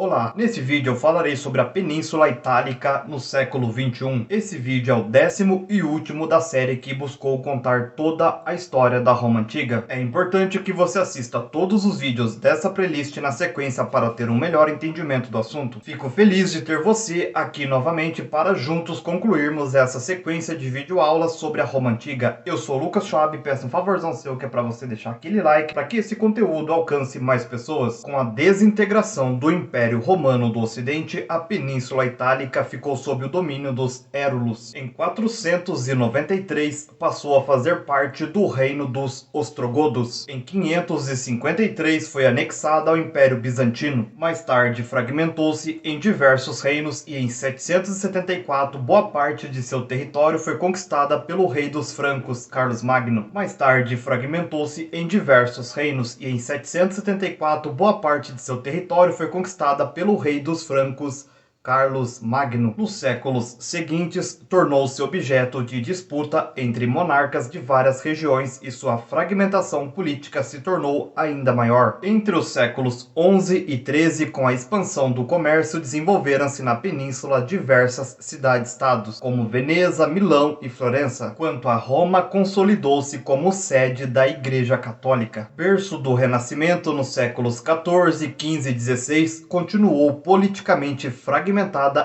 Olá, nesse vídeo eu falarei sobre a Península Itálica no século XXI. Esse vídeo é o 10º e último da série que buscou contar toda a história da Roma Antiga. É importante que você assista todos os vídeos dessa playlist na sequência para ter um melhor entendimento do assunto. Fico feliz de ter você aqui novamente para juntos concluirmos essa sequência de videoaulas sobre a Roma Antiga. Eu sou o Lucas Schwab e peço um favorzão seu que é para você deixar aquele like para que esse conteúdo alcance mais pessoas. Com a desintegração do Império Romano do Ocidente, a Península Itálica ficou sob o domínio dos Érulos. Em 493, passou a fazer parte do reino dos Ostrogodos. Em 553, foi anexada ao Império Bizantino. Mais tarde, fragmentou-se em diversos reinos e em 774, boa parte de seu território foi conquistada pelo rei dos francos, Carlos Magno. Mais tarde, fragmentou-se em diversos reinos e em 774, boa parte de seu território foi conquistada pelo rei dos francos, Carlos Magno. Nos séculos seguintes, tornou-se objeto de disputa entre monarcas de várias regiões e sua fragmentação política se tornou ainda maior. Entre os séculos 11 e 13, com a expansão do comércio, desenvolveram-se na península diversas cidades-estados, como Veneza, Milão e Florença, quanto a Roma consolidou-se como sede da Igreja Católica. Berço do Renascimento, nos séculos 14, 15 e 16, continuou politicamente fragmentada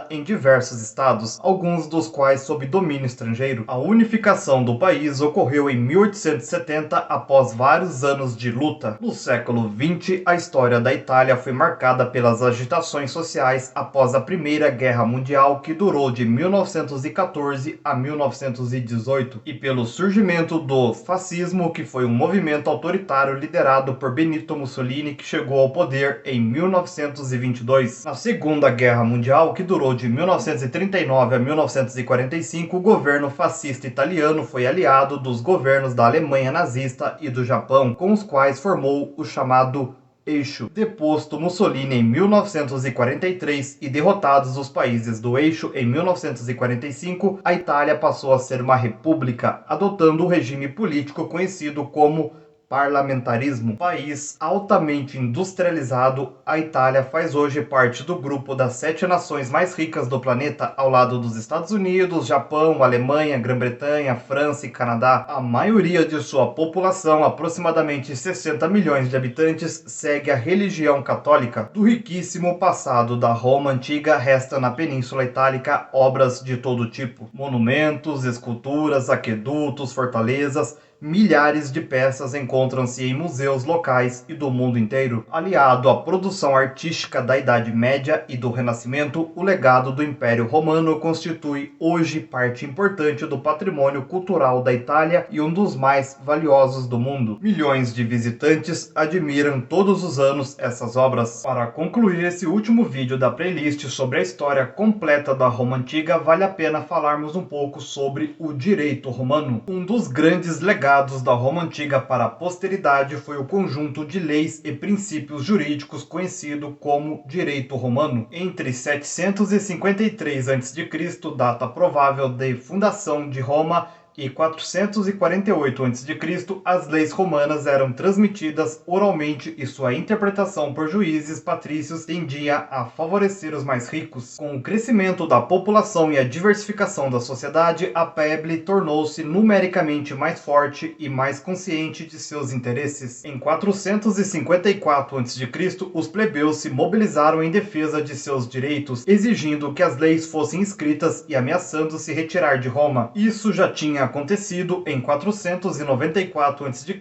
em diversos estados, alguns dos quais sob domínio estrangeiro. A unificação do país ocorreu em 1870 após vários anos de luta. No século XX, a história da Itália foi marcada pelas agitações sociais após a Primeira Guerra Mundial, que durou de 1914 a 1918, e pelo surgimento do fascismo, que foi um movimento autoritário liderado por Benito Mussolini, que chegou ao poder em 1922. Na Segunda Guerra Mundial, que durou de 1939 a 1945, o governo fascista italiano foi aliado dos governos da Alemanha nazista e do Japão, com os quais formou o chamado Eixo. Deposto Mussolini em 1943 e derrotados os países do Eixo em 1945, a Itália passou a ser uma república, adotando o regime político conhecido como parlamentarismo. País altamente industrializado, a Itália faz hoje parte do grupo das 7 nações mais ricas do planeta, ao lado dos Estados Unidos, Japão, Alemanha, Grã-Bretanha, França e Canadá. A maioria de sua população, aproximadamente 60 milhões de habitantes, segue a religião católica. Do riquíssimo passado da Roma Antiga, resta na Península Itálica obras de todo tipo: monumentos, esculturas, aquedutos, fortalezas. Milhares de peças encontram-se em museus locais e do mundo inteiro. Aliado à produção artística da Idade Média e do Renascimento, o legado do Império Romano constitui hoje parte importante do patrimônio cultural da Itália e um dos mais valiosos do mundo. Milhões de visitantes admiram todos os anos essas obras. Para concluir esse último vídeo da playlist sobre a história completa da Roma Antiga, vale a pena falarmos um pouco sobre o direito romano. Um dos grandes legados da Roma Antiga para a posteridade foi o conjunto de leis e princípios jurídicos conhecido como direito romano. Entre 753 a.C., data provável de fundação de Roma, e 448 a.C., as leis romanas eram transmitidas oralmente e sua interpretação por juízes patrícios tendia a favorecer os mais ricos. Com o crescimento da população e a diversificação da sociedade, a plebe tornou-se numericamente mais forte e mais consciente de seus interesses. Em 454 a.C., os plebeus se mobilizaram em defesa de seus direitos, exigindo que as leis fossem escritas e ameaçando se retirar de Roma. Isso já tinha acontecido em 494 a.C.,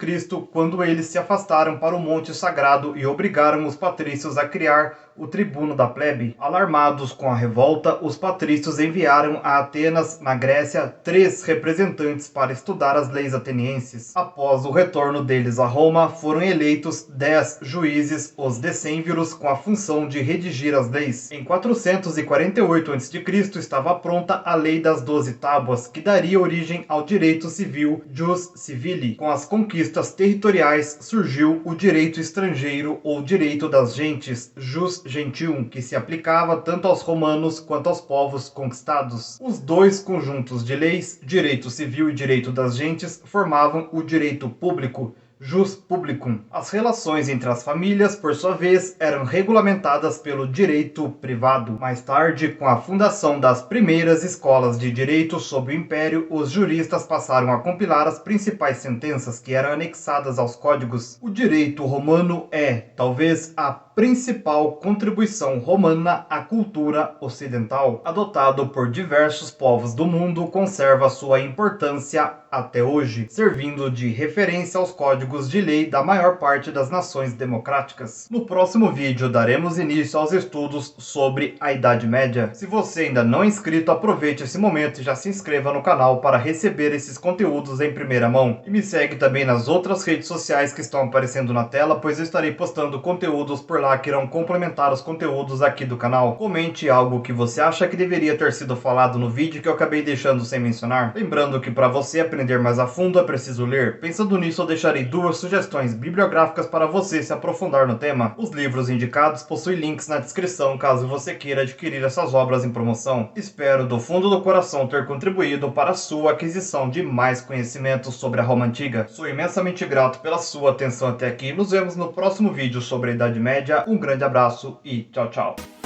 quando eles se afastaram para o Monte Sagrado e obrigaram os patrícios a criar o tribuno da plebe. Alarmados com a revolta, os patrícios enviaram a Atenas, na Grécia, 3 representantes para estudar as leis atenienses. Após o retorno deles a Roma, foram eleitos 10 juízes, os decêmviros, com a função de redigir as leis. Em 448 a.C. estava pronta a Lei das 12 Tábuas, que daria origem ao direito civil Jus Civili. Com as conquistas territoriais surgiu o direito estrangeiro ou direito das gentes, Jus Gentium, que se aplicava tanto aos romanos quanto aos povos conquistados. Os dois conjuntos de leis, direito civil e direito das gentes, formavam o direito público, Jus publicum. As relações entre as famílias, por sua vez, eram regulamentadas pelo direito privado. Mais tarde, com a fundação das primeiras escolas de direito sob o Império, os juristas passaram a compilar as principais sentenças que eram anexadas aos códigos. O direito romano é, talvez, a principal contribuição romana à cultura ocidental. Adotado por diversos povos do mundo, conserva sua importância até hoje, servindo de referência aos códigos de lei da maior parte das nações democráticas. No próximo vídeo daremos início aos estudos sobre a Idade Média. Se você ainda não é inscrito, aproveite esse momento e já se inscreva no canal para receber esses conteúdos em primeira mão. E me segue também nas outras redes sociais que estão aparecendo na tela, pois eu estarei postando conteúdos por lá que irão complementar os conteúdos aqui do canal. Comente algo que você acha que deveria ter sido falado no vídeo que eu acabei deixando sem mencionar. Lembrando que para você aprender mais a fundo é preciso ler. Pensando nisso, eu deixarei 2 sugestões bibliográficas para você se aprofundar no tema. Os livros indicados possuem links na descrição caso você queira adquirir essas obras em promoção. Espero do fundo do coração ter contribuído para a sua aquisição de mais conhecimentos sobre a Roma Antiga. Sou imensamente grato pela sua atenção até aqui. Nos vemos no próximo vídeo sobre a Idade Média. Um grande abraço e tchau, tchau.